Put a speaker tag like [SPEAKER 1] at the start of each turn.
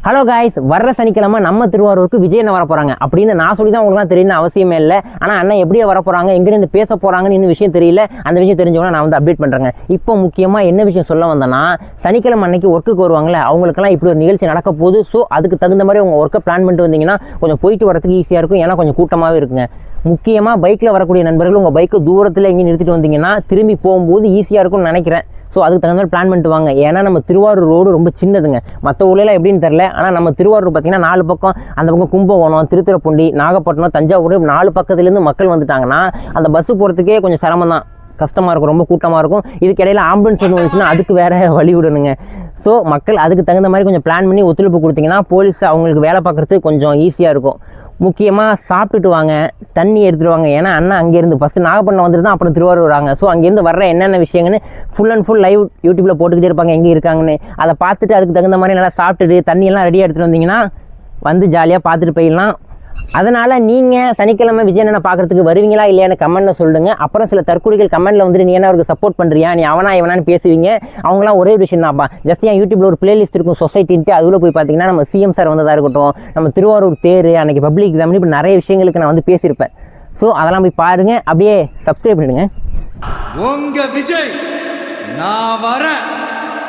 [SPEAKER 1] Hello guys, வர்ற சனிக்கிழமை நம்ம திருவாரூருக்கு விஜய் அண்ணன் வர போகிறாங்க அப்படின்னு நான் சொல்லி தான் உங்களுக்குலாம் தெரியணும்னு அவசியமே இல்லை. ஆனால் அண்ணன் எப்படியே வர போகிறாங்க, எங்கேருந்து பேச போகிறாங்கன்னு இன்னும் விஷயம் தெரியல. அந்த விஷயம் தெரிஞ்சவங்க நான் வந்து அப்டேட் பண்ணுறேங்க. இப்போ முக்கியமாக என்ன விஷயம் சொல்ல வந்தேன்னா, சனிக்கிழமை அன்னைக்கு ஒர்க்குக்கு வருவாங்களே அவங்களுக்கெல்லாம் இப்படி ஒரு நிகழ்ச்சி நடக்க போகுது. ஸோ அதுக்கு தகுந்த மாதிரி உங்கள் ஒர்க்கை பிளான் பண்ணிட்டு வந்தீங்கன்னா கொஞ்சம் போயிட்டு வரதுக்கு ஈஸியாக இருக்கும். ஏன்னா கொஞ்சம் கூட்டமாகவே இருக்குங்க. முக்கியமாக பைக்கில் வரக்கூடிய நண்பர்கள் உங்கள் பைக்கை தூரத்தில் எங்கேயும் நிறுத்திட்டு வந்தீங்கன்னா திரும்பி போகும்போது ஈஸியாக இருக்கும்னு நினைக்கிறேன். ஸோ அதுக்கு தகுந்த மாதிரி பிளான் பண்ணிட்டு வாங்க. ஏன்னா நம்ம திருவாரூர் ரோடு ரொம்ப சின்னதுங்க. மற்ற ஊர்லாம் எப்படின்னு தெரில. ஆனால் நம்ம திருவாரூர் பார்த்திங்கன்னா 4 பக்கம், அந்த பக்கம் கும்பகோணம், திருத்துறைப்பூண்டி, நாகப்பட்டினம், தஞ்சாவூர் 4 பக்கத்துலேருந்து மக்கள் வந்துட்டாங்கன்னா அந்த பஸ்ஸு போகிறதுக்கே கொஞ்சம் சிரமம் தான், கஷ்டமாக இருக்கும், ரொம்ப கூட்டமாக இருக்கும். இதுக்கு இடையில ஆம்புலன்ஸ் எதுவும் வந்துச்சுன்னா அதுக்கு வேறு வழி விடணுங்க. ஸோ மக்கள் அதுக்கு தகுந்த மாதிரி கொஞ்சம் பிளான் பண்ணி ஒத்துழைப்பு கொடுத்தீங்கன்னா போலீஸ் அவங்களுக்கு வேலை பார்க்குறதுக்கு கொஞ்சம் ஈஸியாக இருக்கும். முக்கியமாக சாப்பிட்டுட்டு வாங்க, தண்ணி எடுத்துகிட்டு வாங்க. ஏன்னா அண்ணா அங்கேருந்து ஃபஸ்ட்டு நாகப்பட்டினம் வந்துட்டு தான் அப்புறம் திருவாரூர் வராங்க. ஸோ அங்கேருந்து வர்ற என்னென்ன விஷயங்கன்னு ஃபுல் அண்ட் ஃபுல் லைவ் யூடியூப்பில் போட்டுக்கிட்டே இருப்பாங்க எங்கே இருக்காங்கன்னு. அதை பார்த்துட்டு அதுக்கு தகுந்த மாதிரி நல்லா சாப்பிட்டுட்டு தண்ணியெல்லாம் ரெடியாக எடுத்துகிட்டு வந்தீங்கன்னா வந்து ஜாலியாக பார்த்துட்டு போயிடலாம். அதனால் நீங்கள் சனிக்கிழமை விஜய் அண்ணனை பார்க்குறதுக்கு வருவீங்களா இல்லையான்னு கமெண்ட்டில் சொல்லுங்க. அப்புறம் சில தற்கொலைகள் கமெண்ட்டில் வந்துட்டு நீ என்ன அவருக்கு சப்போர்ட் பண்ணுறியா, நீ அவனா இவனான்னு பேசுவீங்க. அவங்களாம் ஒரே ஒரு விஷயம் தான்ப்பா. ஜஸ்ட் என் யூடியூப்பில் ஒரு பிளேலிஸ்ட் இருக்கும் சொசைட்டின்ட்டு, அதில் போய் பார்த்தீங்கன்னா நம்ம சிஎம் சார் வந்ததாக இருக்கட்டும், நம்ம திருவாரூர் தேர், அன்றைக்கி பப்ளிக் எக்ஸாம், இப்படி நிறைய விஷயங்களுக்கு நான் வந்து பேசியிருப்பேன். ஸோ அதெல்லாம் போய் பாருங்கள். அப்படியே சப்ஸ்கிரைப் பண்ணிடுங்க.
[SPEAKER 2] உங்கள் விஜய் நான் வரேன்.